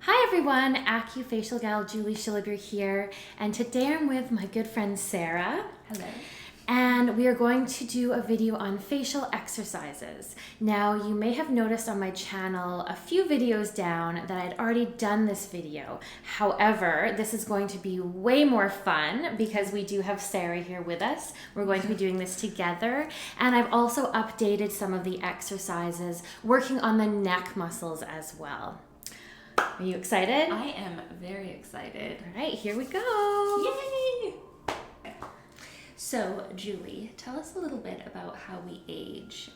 Hi everyone, AcuFacial Gal Julie Schilleber here, and today I'm with my good friend Sarah. Hello. And we are going to do a video on facial exercises. Now, you may have noticed on my channel a few videos down that I'd already done this video. However, this is going to be way more fun because we do have Sarah here with us. We're going to be doing this together. And I've also updated some of the exercises, working on the neck muscles as well. Are you excited? I am very excited. All right, here we go. Yay! So, Julie, tell us a little bit about how we age.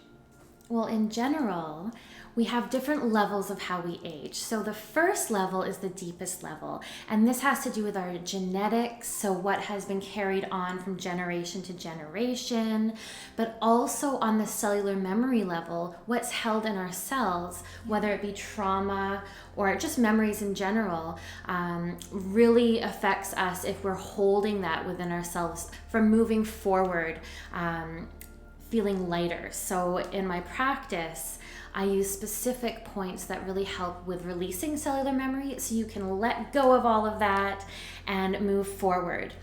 Well, in general, we have different levels of how we age. So the first level is the deepest level, and this has to do with our genetics, so what has been carried on from generation to generation, but also on the cellular memory level, what's held in our cells, whether it be trauma or just memories in general, really affects us if we're holding that within ourselves from moving forward, feeling lighter. So in my practice, I use specific points that really help with releasing cellular memory so you can let go of all of that and move forward.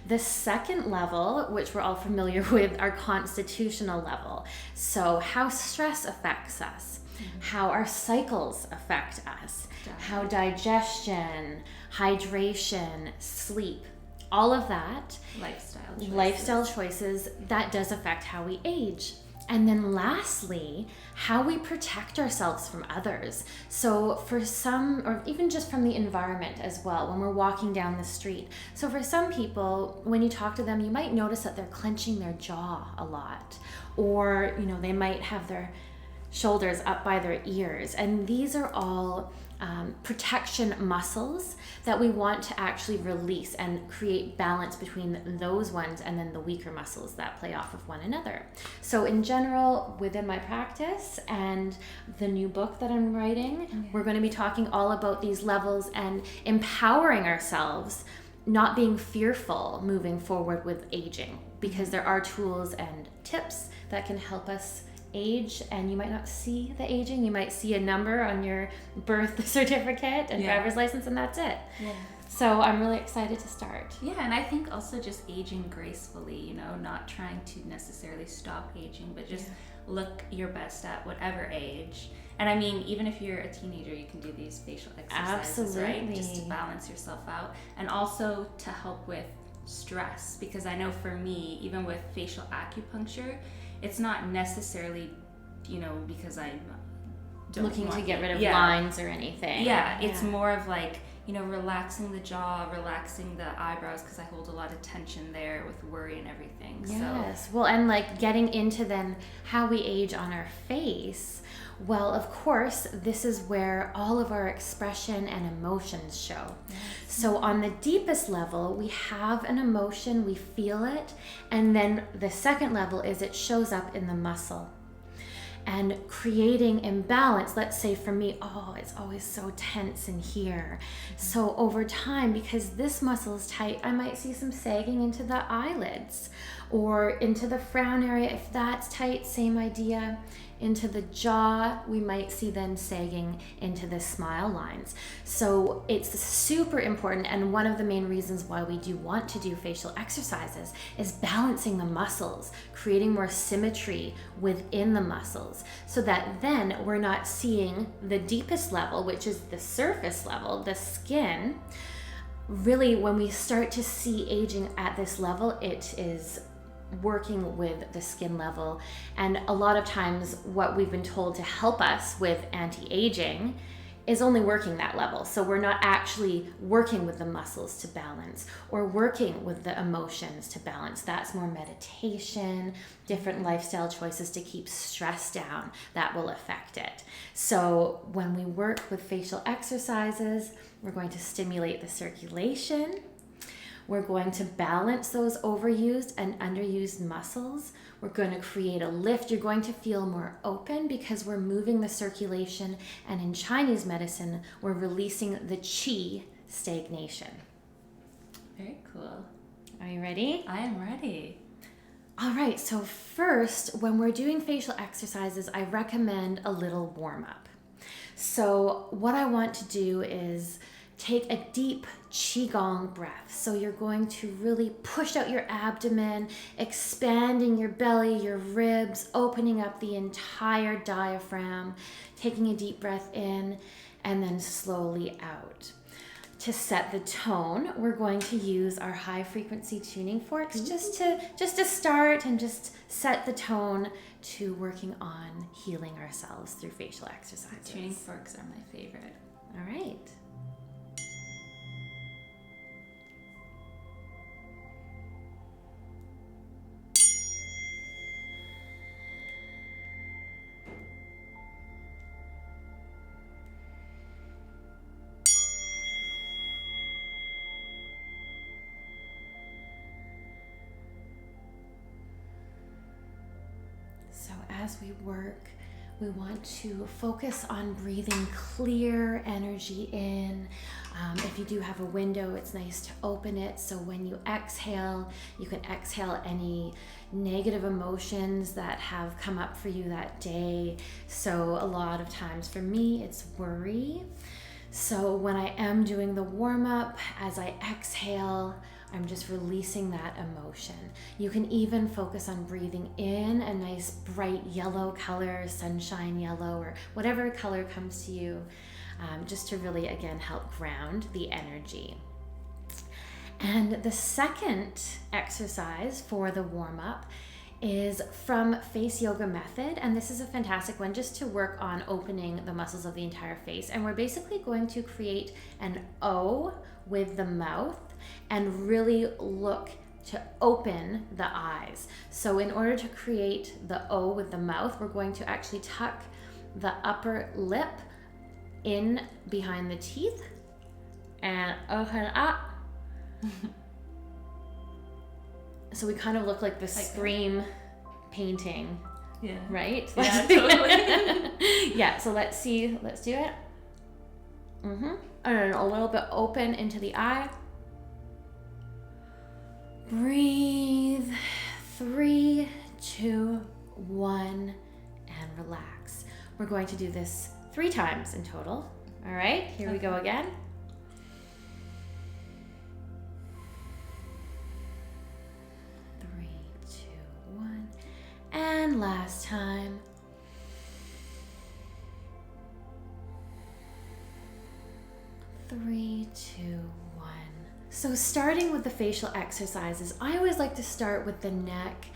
The second level, which we're all familiar with, our constitutional level. So how stress affects us, how our cycles affect us, how digestion, hydration, sleep, all of that, lifestyle choices, that does affect how we age. And then lastly, how we protect ourselves from others. So for some, or even just from the environment as well, when we're walking down the street. So for some people, when you talk to them, you might notice that they're clenching their jaw a lot, or they might have their shoulders up by their ears. And these are all protection muscles that we want to actually release and create balance between those ones and then the weaker muscles that play off of one another. So in general, within my practice and the new book that I'm writing, we're going to be talking all about these levels and empowering ourselves, not being fearful moving forward with aging, because there are tools and tips that can help us age, and you might not see the aging. You might see a number on your birth certificate and driver's license, and that's it. So I'm really excited to start. And I think also just aging gracefully, not trying to necessarily stop aging, but just look your best at whatever age. And I mean, even if you're a teenager, you can do these facial exercises, right? Just to balance yourself out, and also to help with stress, because I know for me, even with facial acupuncture, it's not necessarily, because I'm looking to get rid of lines or anything. It's more of like, relaxing the jaw, relaxing the eyebrows, because I hold a lot of tension there with worry and everything. Yes. Well, and like getting into then how we age on our face. Well, of course, this is where all of our expression and emotions show. So on the deepest level, we have an emotion, we feel it, and then the second level is it shows up in the muscle. And creating imbalance, let's say for me, it's always so tense in here. So over time, because this muscle is tight, I might see some sagging into the eyelids or into the frown area. If that's tight, same idea. Into the jaw, we might see then sagging into the smile lines. So it's super important, and one of the main reasons why we do want to do facial exercises is balancing the muscles, creating more symmetry within the muscles, so that then we're not seeing the deepest level, which is the surface level, the skin. Really, when we start to see aging at this level, it is working with the skin level. And a lot of times what we've been told to help us with anti-aging is only working that level. So we're not actually working with the muscles to balance or working with the emotions to balance. That's more meditation, different lifestyle choices to keep stress down that will affect it. So when we work with facial exercises, we're going to stimulate the circulation. We're going to balance those overused and underused muscles. We're going to create a lift. You're going to feel more open because we're moving the circulation. And in Chinese medicine, we're releasing the qi stagnation. Very cool. Are you ready? I am ready. All right, so first, when we're doing facial exercises, I recommend a little warm-up. So what I want to do is take a deep qigong breath. So you're going to really push out your abdomen, expanding your belly, your ribs, opening up the entire diaphragm, taking a deep breath in, and then slowly out. To set the tone, we're going to use our high frequency tuning forks just to start and just set the tone to working on healing ourselves through facial exercises. Tuning forks are my favorite. All right. So as we work, we want to focus on breathing clear energy in. If you do have a window, it's nice to open it. So when you exhale, you can exhale any negative emotions that have come up for you that day. So a lot of times for me, it's worry. So when I am doing the warm-up, as I exhale, I'm just releasing that emotion. You can even focus on breathing in a nice bright yellow color, sunshine yellow, or whatever color comes to you, just to really, again, help ground the energy. And the second exercise for the warm-up is from Face Yoga Method, and this is a fantastic one just to work on opening the muscles of the entire face. And we're basically going to create an O with the mouth and really look to open the eyes. So in order to create the O with the mouth, we're going to actually tuck the upper lip in behind the teeth and open up. So we kind of look like the Scream painting, Yeah. right? Yeah, totally. Yeah, so let's do it. And then a little bit open into the eye. Breathe. 3, 2, 1, and relax. We're going to do this 3 times in total. All right, here we go again. And last time. 3, 2, 1. So starting with the facial exercises, I always like to start with the neck,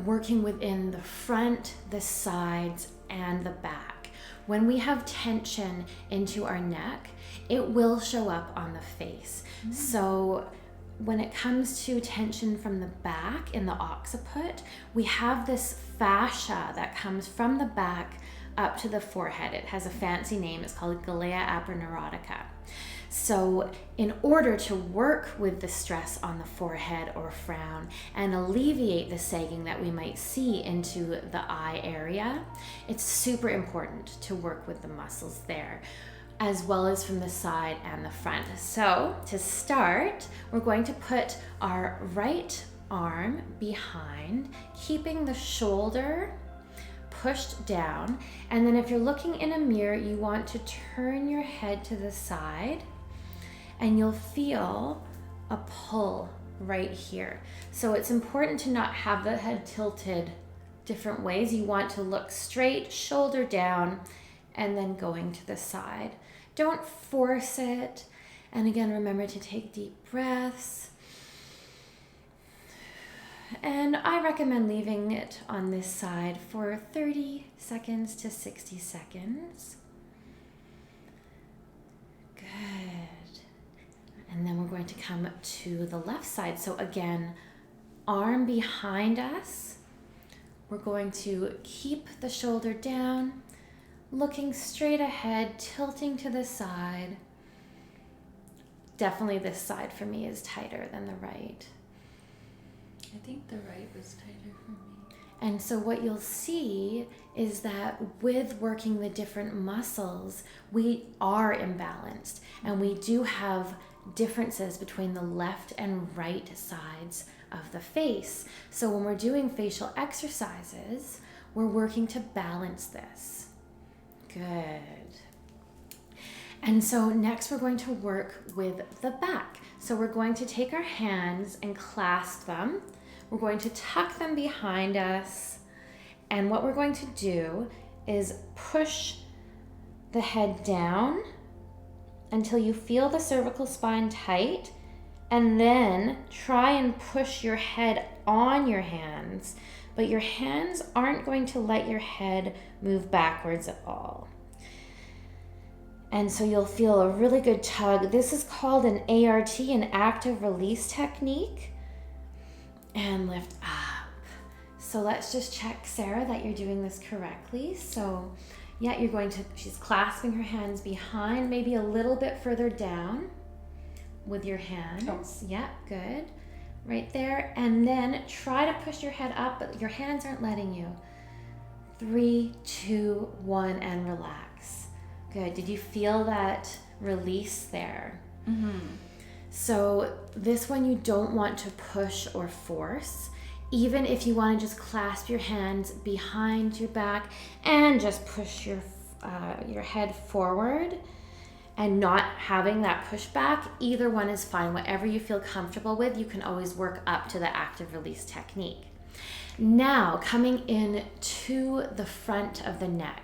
working within the front, the sides, and the back. When we have tension into our neck, it will show up on the face. So when it comes to tension from the back in the occiput, we have this fascia that comes from the back up to the forehead. It has a fancy name. It's called Galea aperneurotica. So in order to work with the stress on the forehead or frown and alleviate the sagging that we might see into the eye area, it's super important to work with the muscles there, as well as from the side and the front. So to start, we're going to put our right arm behind, keeping the shoulder pushed down. And then if you're looking in a mirror, you want to turn your head to the side and you'll feel a pull right here. So it's important to not have the head tilted different ways. You want to look straight, shoulder down, and then going to the side. Don't force it. And again, remember to take deep breaths. And I recommend leaving it on this side for 30 seconds to 60 seconds. Good. And then we're going to come to the left side. So again, arm behind us. We're going to keep the shoulder down, looking straight ahead, tilting to the side. Definitely this side for me is tighter than the right. I think the right was tighter for me. And so what you'll see is that with working the different muscles, we are imbalanced and we do have differences between the left and right sides of the face. So when we're doing facial exercises, we're working to balance this. Good. And so next we're going to work with the back. So we're going to take our hands and clasp them. We're going to tuck them behind us. And what we're going to do is push the head down until you feel the cervical spine tight, and then try and push your head on your hands, but your hands aren't going to let your head move backwards at all. And so you'll feel a really good tug. This is called an ART, an active release technique. And lift up. So let's just check, Sarah, that you're doing this correctly. So yeah, she's clasping her hands behind, maybe a little bit further down with your hands. Oh. Yeah, good. Right there. And then try to push your head up, but your hands aren't letting you. 3, 2, 1, and relax. Good. Did you feel that release there? Mm-hmm. So this one you don't want to push or force. Even if you want to just clasp your hands behind your back and just push your head forward and not having that pushback, either one is fine. Whatever you feel comfortable with, you can always work up to the active release technique. Now, coming in to the front of the neck.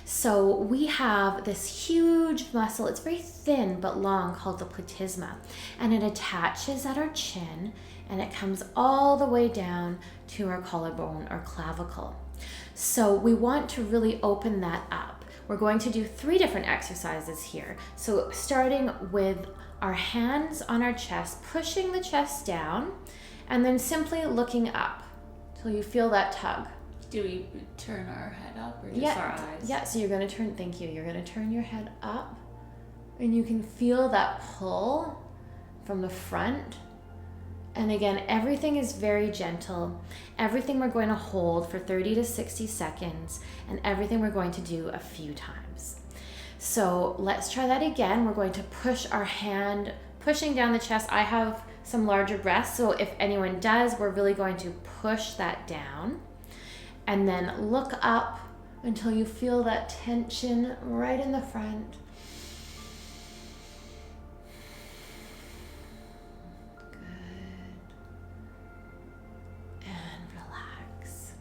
So we have this huge muscle, it's very thin but long, called the platysma, and it attaches at our chin and it comes all the way down to our collarbone or clavicle. So we want to really open that up. We're going to do 3 different exercises here. So starting with our hands on our chest, pushing the chest down, and then simply looking up till you feel that tug. Do we turn our head up or just our eyes? Yeah, so you're going to turn, thank you, you're going to turn your head up and you can feel that pull from the front. And again, everything is very gentle. Everything we're going to hold for 30 to 60 seconds, and everything we're going to do a few times. So let's try that again. We're going to push our hand, pushing down the chest. I have some larger breasts, so if anyone does, we're really going to push that down. And then look up until you feel that tension right in the front. Good. And relax.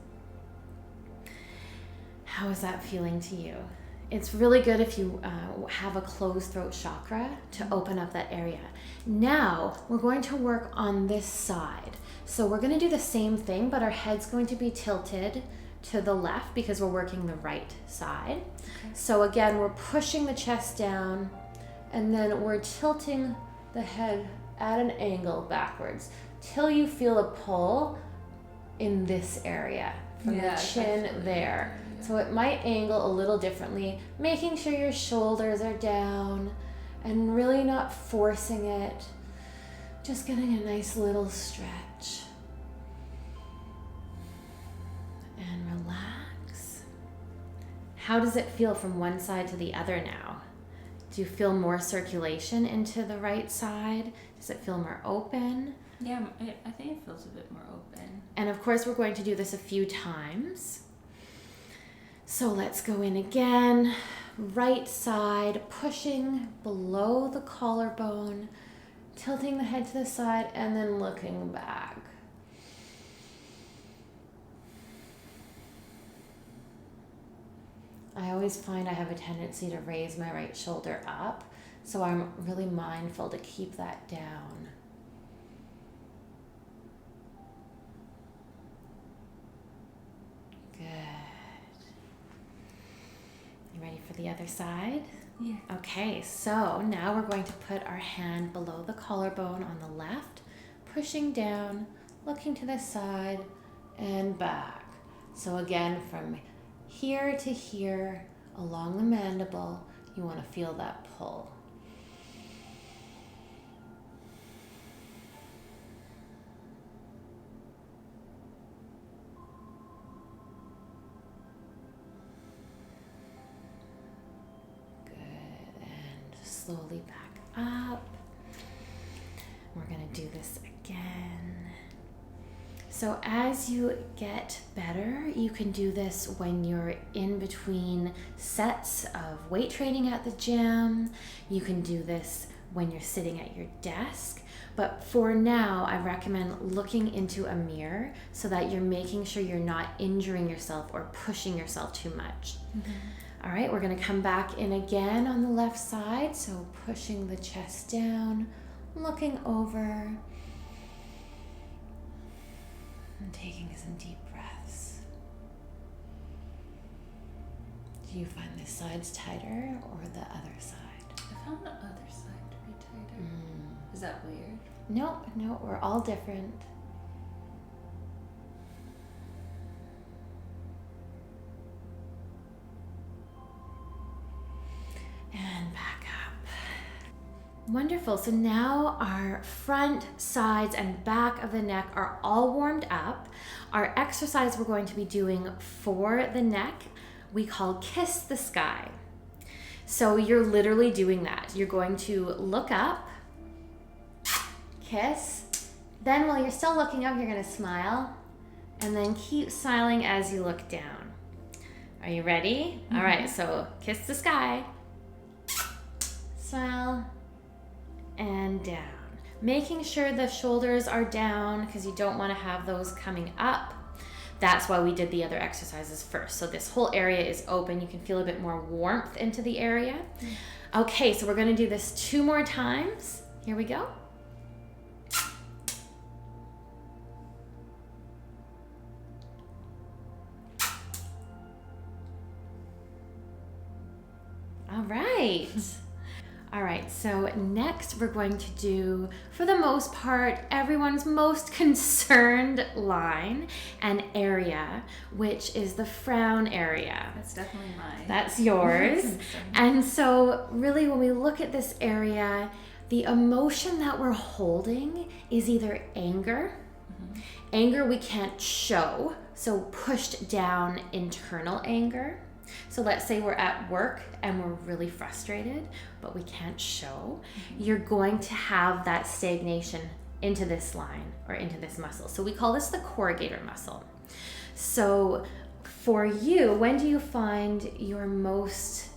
How is that feeling to you? It's really good if you have a closed throat chakra to open up that area. Now we're going to work on this side. So we're going to do the same thing, but our head's going to be tilted to the left because we're working the right side. Okay. So again, we're pushing the chest down and then we're tilting the head at an angle backwards till you feel a pull in this area from the chin there. Yeah. So it might angle a little differently, making sure your shoulders are down and really not forcing it, just getting a nice little stretch. And relax. How does it feel from one side to the other now? Do you feel more circulation into the right side? Does it feel more open? Yeah, I think it feels a bit more open. And of course, we're going to do this a few times. So let's go in again. Right side, pushing below the collarbone, tilting the head to the side, and then looking back. I always find I have a tendency to raise my right shoulder up, so I'm really mindful to keep that down. Good. You ready for the other side? Yeah. Okay, so now we're going to put our hand below the collarbone on the left, pushing down, looking to the side, and back. So again, from here to here, along the mandible, you want to feel that pull. Good, and slowly back up. We're going to do this again. So as you get better, you can do this when you're in between sets of weight training at the gym. You can do this when you're sitting at your desk. But for now, I recommend looking into a mirror so that you're making sure you're not injuring yourself or pushing yourself too much. All right, we're gonna come back in again on the left side. So pushing the chest down, looking over, and taking some deep breaths. Do you find this side's tighter or the other side? I found the other side to be tighter. Is that weird? No, we're all different. And back up. Wonderful. So now our front, sides, and back of the neck are all warmed up. Our exercise we're going to be doing for the neck, we call Kiss the Sky. So you're literally doing that. You're going to look up, kiss. Then while you're still looking up, you're going to smile, and then keep smiling as you look down. Are you ready? All right, so kiss the sky, smile, and down. Making sure the shoulders are down because you don't want to have those coming up. That's why we did the other exercises first. So this whole area is open. You can feel a bit more warmth into the area. Okay, so we're going to do this 2 more times. Here we go. All right. All right, so next we're going to do, for the most part, everyone's most concerned line and area, which is the frown area. That's definitely mine. That's yours. And so really when we look at this area, the emotion that we're holding is either anger. Anger we can't show, so pushed down internal anger. So let's say we're at work and we're really frustrated, but we can't show. You're going to have that stagnation into this line or into this muscle. So we call this the corrugator muscle. So for you, when do you find you're most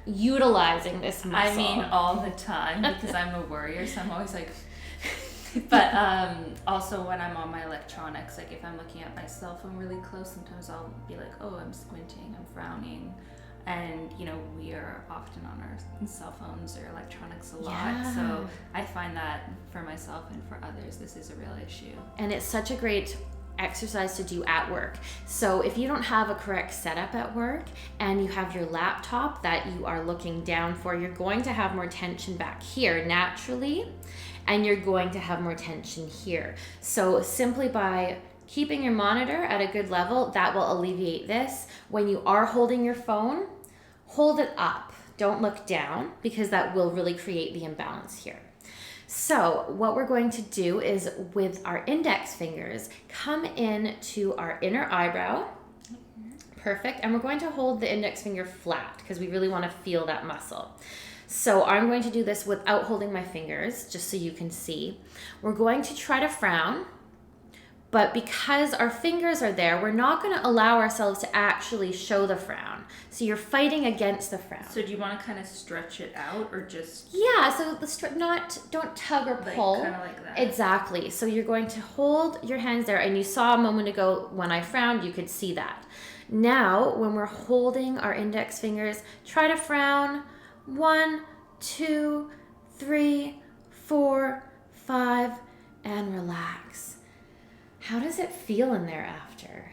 utilizing this muscle? I mean, all the time because I'm a worrier, so I'm always like... But also when I'm on my electronics, like if I'm looking at my cell phone really close, sometimes I'll be like, oh, I'm squinting, I'm frowning. And, you know, we are often on our cell phones or electronics a lot. Yeah. So I find that for myself and for others, this is a real issue. And it's such a great exercise to do at work. So if you don't have a correct setup at work and you have your laptop that you are looking down for, you're going to have more tension back here naturally. And you're going to have more tension here. So simply by keeping your monitor at a good level, that will alleviate this. When you are holding your phone, hold it up. Don't look down because that will really create the imbalance here. So what we're going to do is with our index fingers, come in to our inner eyebrow. Perfect. And we're going to hold the index finger flat because we really want to feel that muscle. So I'm going to do this without holding my fingers, just so you can see. We're going to try to frown, but because our fingers are there, we're not going to allow ourselves to actually show the frown. So you're fighting against the frown. So do you want to kind of stretch it out or just... Yeah, so don't tug or pull. Kind of like that. Exactly. So you're going to hold your hands there, and you saw a moment ago when I frowned, you could see that. Now, when we're holding our index fingers, try to frown. 1, 2, 3, 4, 5, and relax. How does it feel in there after?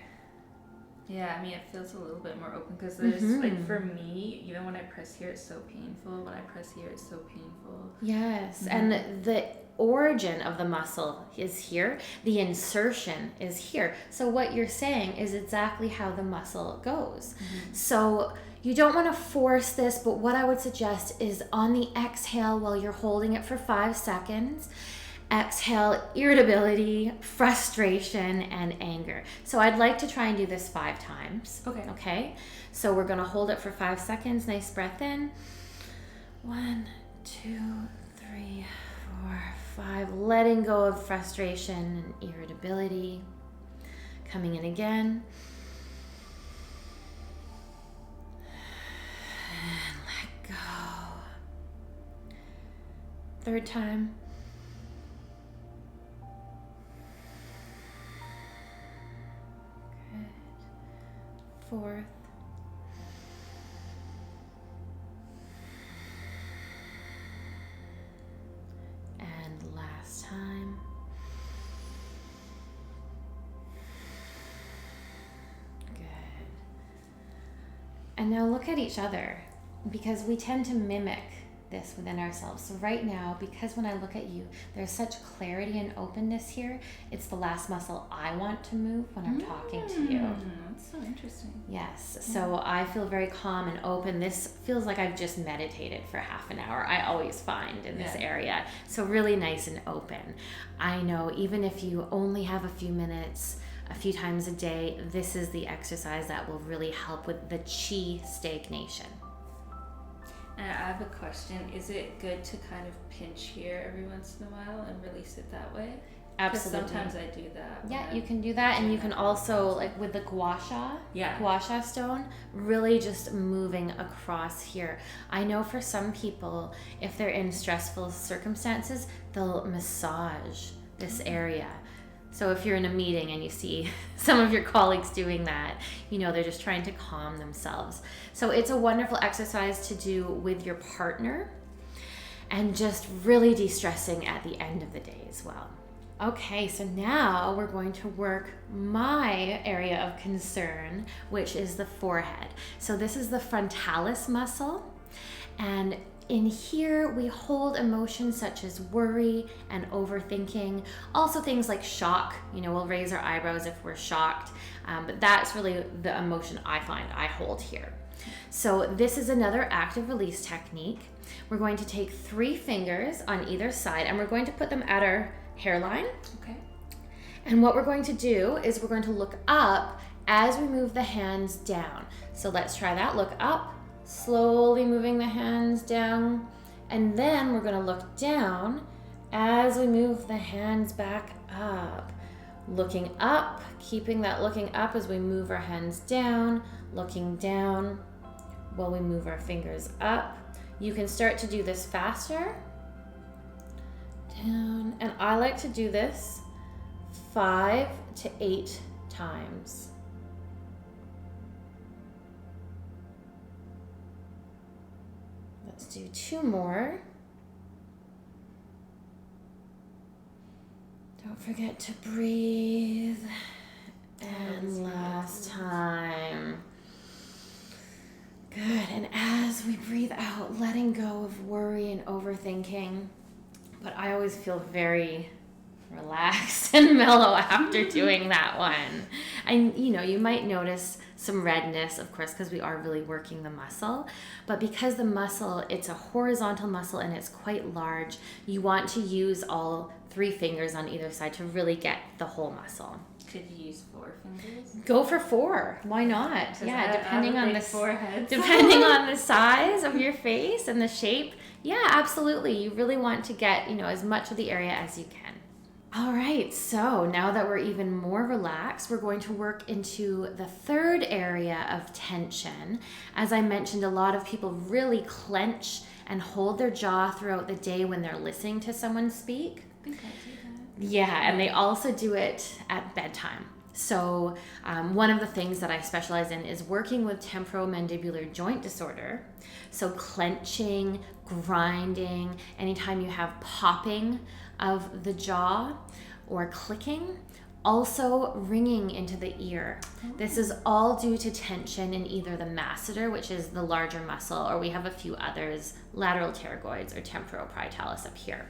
Yeah, I mean, it feels a little bit more open because there's, like, for me, even when I press here, it's so painful. When I press here, it's so painful. Yes, and the origin of the muscle is here. The insertion is here. So what you're saying is exactly how the muscle goes. So you don't want to force this, but what I would suggest is on the exhale while you're holding it for 5 seconds, exhale irritability, frustration, and anger. So I'd like to try and do this 5 times. Okay. So we're going to hold it for 5 seconds. Nice breath in. 1, 2, 3, 4, 5. Letting go of frustration and irritability. Coming in again. And let go. Third time. Good. Fourth. And last time. Good. And now look at each other, because we tend to mimic this within ourselves. So right now, because when I look at you, there's such clarity and openness here, it's the last muscle I want to move when I'm talking to you. That's so interesting. Yes. So I feel very calm and open. This feels like I've just meditated for half an hour. I always find in this area. So really nice and open. I know even if you only have a few minutes, a few times a day, this is the exercise that will really help with the chi stagnation. And I have a question. Is it good to kind of pinch here every once in a while and release it that way? Absolutely. Sometimes I do that. Yeah, you can do that, and you can also, like with the gua sha stone, really just moving across here. I know for some people, if they're in stressful circumstances, they'll massage this area. So if you're in a meeting and you see some of your colleagues doing that, you know they're just trying to calm themselves. So it's a wonderful exercise to do with your partner and just really de-stressing at the end of the day as well. Okay, so now we're going to work my area of concern, which is the forehead. So this is the frontalis muscle, and in here, we hold emotions such as worry and overthinking. Also things like shock. You know, we'll raise our eyebrows if we're shocked. But that's really the emotion I find I hold here. So this is another active release technique. We're going to take 3 fingers on either side, and we're going to put them at our hairline. Okay. And what we're going to do is we're going to look up as we move the hands down. So let's try that. Look up. Slowly moving the hands down, and then we're going to look down as we move the hands back up. Looking up, keeping that looking up as we move our hands down, looking down while we move our fingers up. You can start to do this faster. Down, and I like to do this 5 to 8 times. Let's do 2 more. Don't forget to breathe. And last time. Good. And as we breathe out, letting go of worry and overthinking. But I always feel very relaxed and mellow after doing that one. And you know, you might notice some redness, of course, because we are really working the muscle. But because the muscle, it's a horizontal muscle and it's quite large, you want to use all 3 fingers on either side to really get the whole muscle. Could you use 4 fingers? Go for 4. Why not? Yeah, depending on the forehead. Depending on the size of your face and the shape. Yeah, absolutely. You really want to get, you know, as much of the area as you can. All right, so now that we're even more relaxed, we're going to work into the 3rd area of tension. As I mentioned, a lot of people really clench and hold their jaw throughout the day when they're listening to someone speak. I think I do that. Yeah, and they also do it at bedtime. So one of the things that I specialize in is working with temporomandibular joint disorder. So clenching, grinding, anytime you have popping of the jaw or clicking, also ringing into the ear. This is all due to tension in either the masseter, which is the larger muscle, or we have a few others, lateral pterygoids or temporoparietalis up here.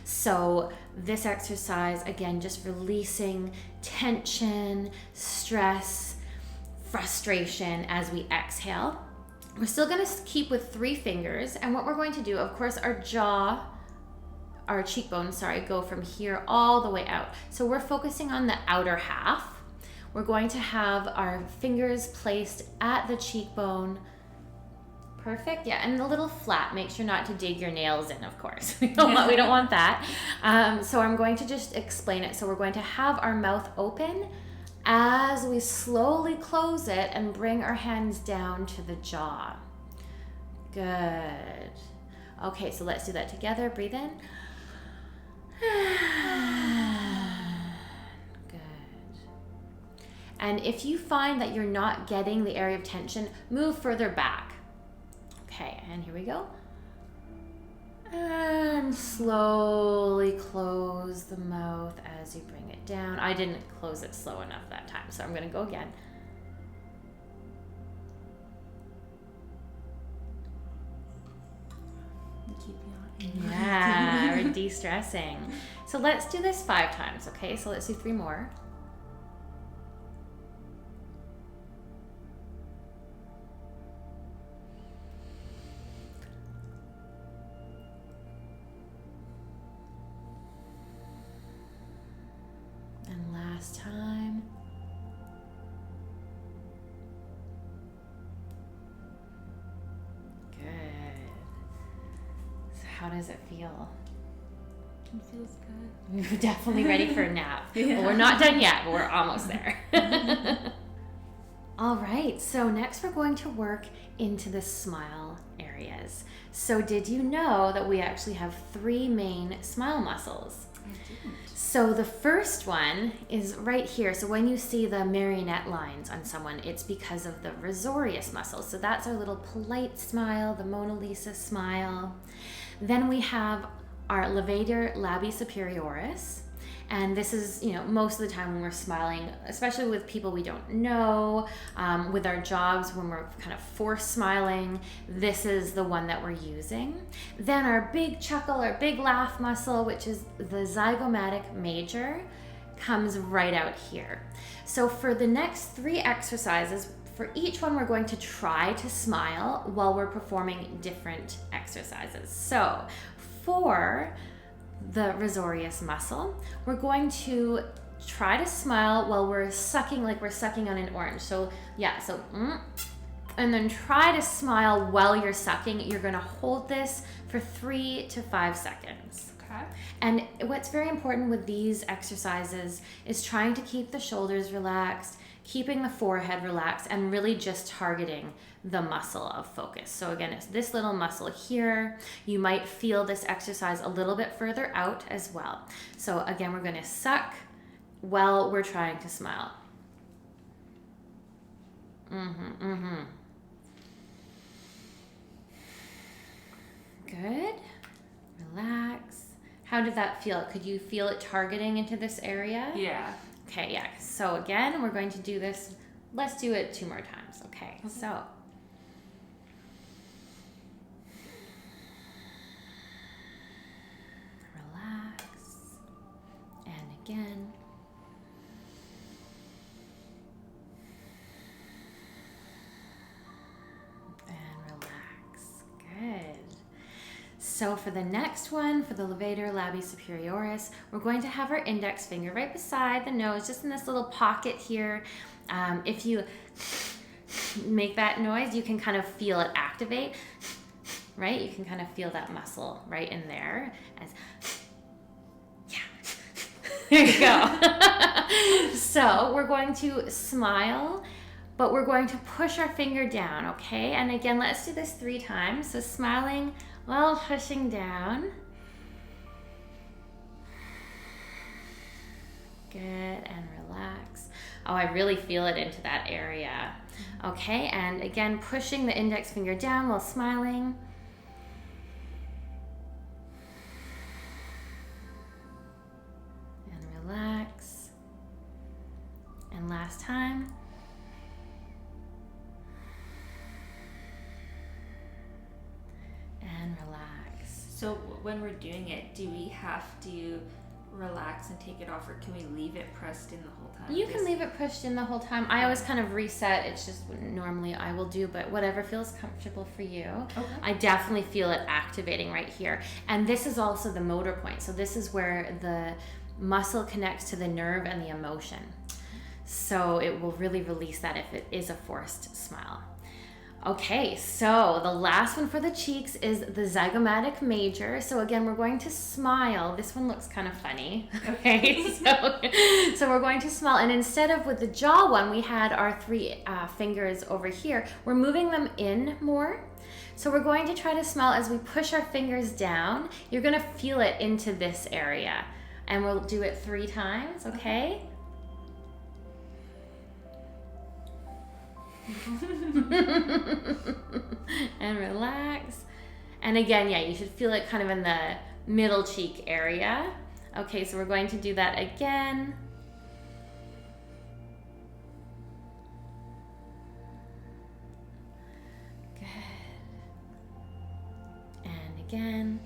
So this exercise, again, just releasing tension, stress, frustration as we exhale. We're still going to keep with 3 fingers, and what we're going to do, of course, our cheekbones, go from here all the way out. So we're focusing on the outer half. We're going to have our fingers placed at the cheekbone. Perfect, yeah, and a little flat. Make sure not to dig your nails in, of course. We don't want that. So I'm going to just explain it. So we're going to have our mouth open as we slowly close it and bring our hands down to the jaw. Good. Okay, so let's do that together. Breathe in. Good. And if you find that you're not getting the area of tension, move further back. Okay, and here we go. And slowly close the mouth as you bring it down. I didn't close it slow enough that time, so I'm going to go again. Keep yawning. Yeah, we're de-stressing. So let's do this 5 times, okay? So let's do 3 more. And last time. Good. So how does it feel? It feels good. We're definitely ready for a nap. Yeah. Well, we're not done yet, but we're almost there. All right, so next we're going to work into the smile areas. So did you know that we actually have 3 main smile muscles? I didn't. So the first one is right here. So when you see the marionette lines on someone, it's because of the risorius muscle. So that's our little polite smile, the Mona Lisa smile. Then we have our levator labii superioris. And this is, most of the time when we're smiling, especially with people we don't know, with our jobs, when we're kind of forced smiling, this is the one that we're using. Then our big chuckle, our big laugh muscle, which is the zygomatic major, comes right out here. So for the next 3 exercises, for each one, we're going to try to smile while we're performing different exercises. So for the risorius muscle, we're going to try to smile while we're sucking, like we're sucking on an orange. So yeah, and then try to smile while you're sucking. You're going to hold this for 3 to 5 seconds. Okay. And what's very important with these exercises is trying to keep the shoulders relaxed, keeping the forehead relaxed, and really just targeting the muscle of focus. So again, it's this little muscle here. You might feel this exercise a little bit further out as well. So again, we're going to suck while we're trying to smile. Good. Relax. How did that feel? Could you feel it targeting into this area? Yeah. Okay, yeah. So again, we're going to do this. Let's do it 2 more times. Okay, so. Relax. And again. And relax. Good. So for the next one, for the levator labii superioris, we're going to have our index finger right beside the nose, just in this little pocket here. If you make that noise, you can kind of feel it activate, right? You can kind of feel that muscle right in there. Yeah. There you go. So we're going to smile, but we're going to push our finger down, okay? And again, let's do this 3 times. So smiling while pushing down. Good, and relax. Oh, I really feel it into that area. Okay, and again, pushing the index finger down while smiling. And relax. And last time. And relax. So when we're doing it, do we have to relax and take it off, or can we leave it pressed in the whole time? You can leave it pushed in the whole time. I always kind of reset. It's just what normally I will do, but whatever feels comfortable for you. Okay. I definitely feel it activating right here. And this is also the motor point. So this is where the muscle connects to the nerve and the emotion. So it will really release that if it is a forced smile. Okay, so the last one for the cheeks is the zygomatic major. So again, we're going to smile. This one looks kind of funny. Okay, so we're going to smile. And instead of with the jaw one, we had our three fingers over here. We're moving them in more. So we're going to try to smile as we push our fingers down. You're going to feel it into this area. And we'll do it 3 times, okay? And relax. And again, yeah, you should feel it kind of in the middle cheek area. Okay, so we're going to do that again. Good. And again.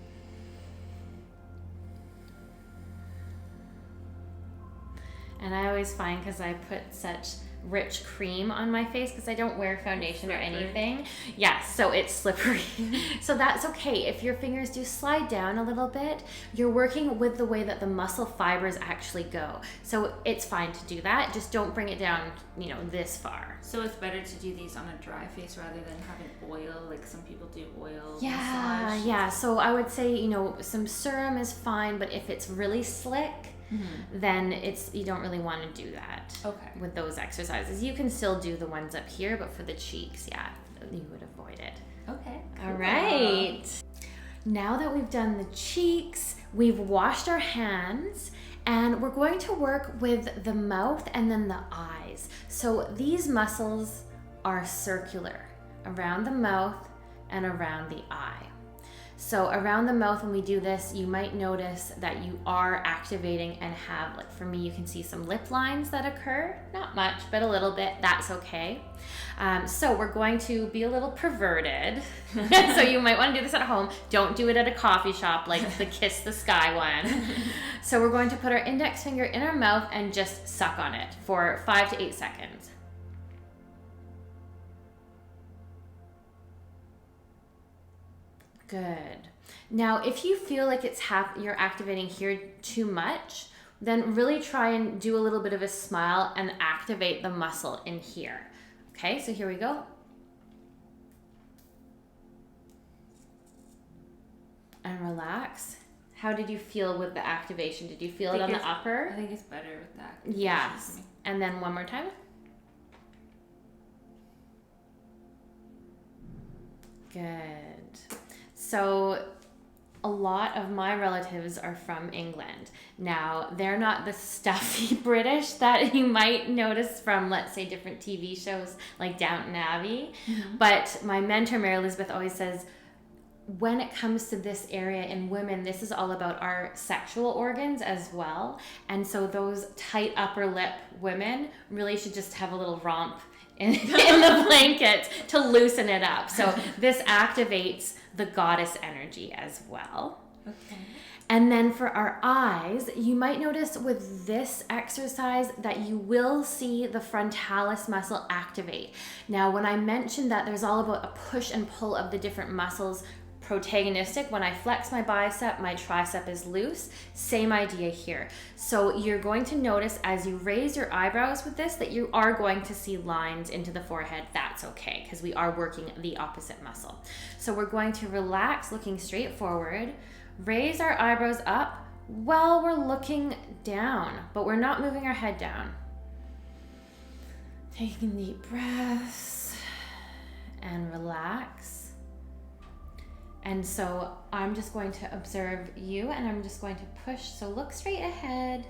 And I always find, because I put such rich cream on my face because I don't wear foundation or anything. Yeah, so it's slippery. So that's okay. If your fingers do slide down a little bit, you're working with the way that the muscle fibers actually go. So it's fine to do that. Just don't bring it down, you know, this far. So it's better to do these on a dry face rather than having oil, like some people do oil Yeah, massage. yeah. So I would say, you know, some serum is fine, but if it's really slick, then you don't really want to do that. Okay. With those exercises. You can still do the ones up here, but for the cheeks, yeah, you would avoid it. Okay. All right. Now that we've done the cheeks, we've washed our hands, and we're going to work with the mouth and then the eyes. So these muscles are circular around the mouth and around the eye. So around the mouth, when we do this, you might notice that you are activating and have, like for me, you can see some lip lines that occur. Not much, but a little bit. That's okay. So we're going to be a little perverted. So you might want to do this at home. Don't do it at a coffee shop like the Kiss the Sky one. So we're going to put our index finger in our mouth and just suck on it for 5 to 8 seconds. Good. Now, if you feel like you're activating here too much, then really try and do a little bit of a smile and activate the muscle in here. Okay, so here we go. And relax. How did you feel with the activation? Did you feel it on the upper? I think it's better with that. Yes. And then one more time. Good. So a lot of my relatives are from England. Now, they're not the stuffy British that you might notice from, let's say, different TV shows like Downton Abbey. But my mentor, Mary Elizabeth, always says, when it comes to this area in women, this is all about our sexual organs as well. And so those tight upper lip women really should just have a little romp in the blanket to loosen it up. So this activates the goddess energy as well. Okay. And then for our eyes, you might notice with this exercise that you will see the frontalis muscle activate. Now, when I mentioned that there's all about a push and pull of the different muscles protagonistic, when I flex my bicep, my tricep is loose. Same idea here. So you're going to notice as you raise your eyebrows with this that you are going to see lines into the forehead. That's okay, because we are working the opposite muscle. So we're going to relax, looking straight forward, raise our eyebrows up while we're looking down, but we're not moving our head down. Taking deep breaths and relax. And so I'm just going to observe you, and I'm just going to push. So look straight ahead.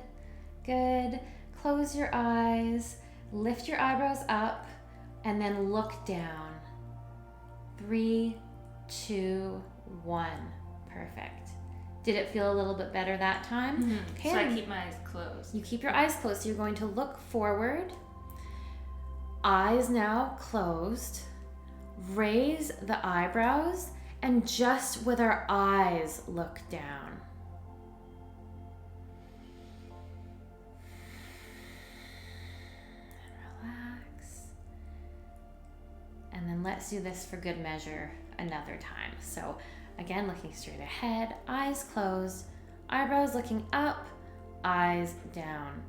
Good. Close your eyes. Lift your eyebrows up, and then look down. 3, 2, 1. Perfect. Did it feel a little bit better that time? Okay. So I keep my eyes closed. You keep your eyes closed. So you're going to look forward. Eyes now closed. Raise the eyebrows. And just with our eyes, look down. And relax. And then let's do this for good measure another time. So again, looking straight ahead, eyes closed, eyebrows looking up, eyes down.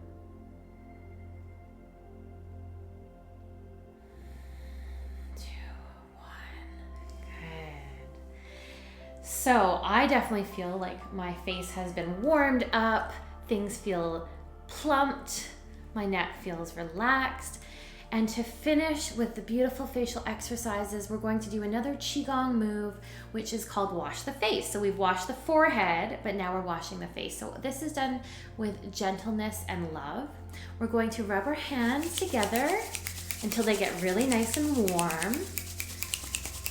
So I definitely feel like my face has been warmed up, things feel plumped, my neck feels relaxed. And to finish with the beautiful facial exercises, we're going to do another Qigong move, which is called wash the face. So we've washed the forehead, but now we're washing the face. So this is done with gentleness and love. We're going to rub our hands together until they get really nice and warm.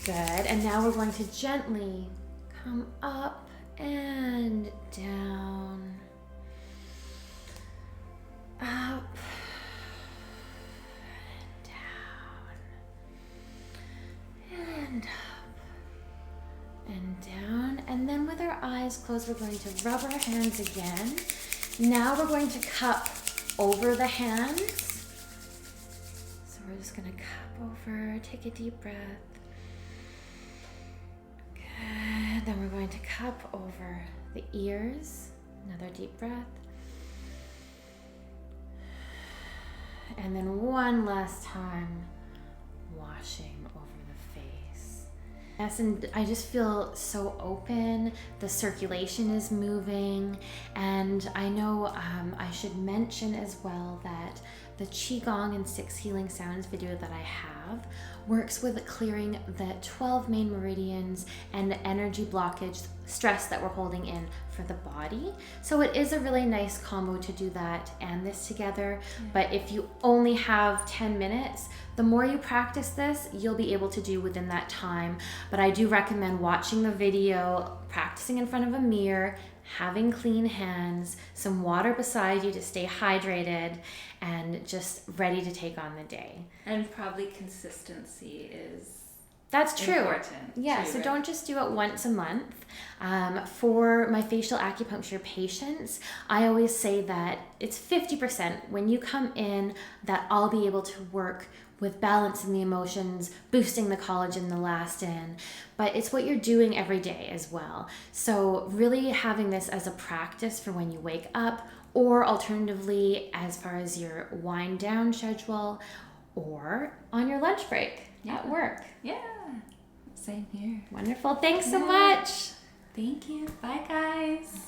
Good. And now we're going to gently come up and down. Up. And up and down, and then with our eyes closed, we're going to rub our hands again. Now we're going to cup over the hands. So we're just going to cup over, take a deep breath. Good. Then we're going to cup over the ears. Another deep breath. And then one last time, washing over the face. Yes, and I just feel so open. The circulation is moving. And I know I should mention as well that the Qigong and 6 Healing Sounds video that I have works with clearing the 12 main meridians and the energy blockage, stress that we're holding in for the body. So it is a really nice combo to do that and this together. Yeah. But if you only have 10 minutes, the more you practice this, you'll be able to do within that time. But I do recommend watching the video, practicing in front of a mirror, having clean hands, some water beside you to stay hydrated, and just ready to take on the day. And probably consistency is that's true. Important. Yeah, so don't just do it once a month. For my facial acupuncture patients, I always say that it's 50% when you come in that I'll be able to work with balancing the emotions, boosting the collagen, the elastin, but it's what you're doing every day as well. So really having this as a practice for when you wake up, or alternatively as far as your wind down schedule, or on your lunch break at work. Yeah, same here. Wonderful. Thanks so much. Thank you. Bye, guys.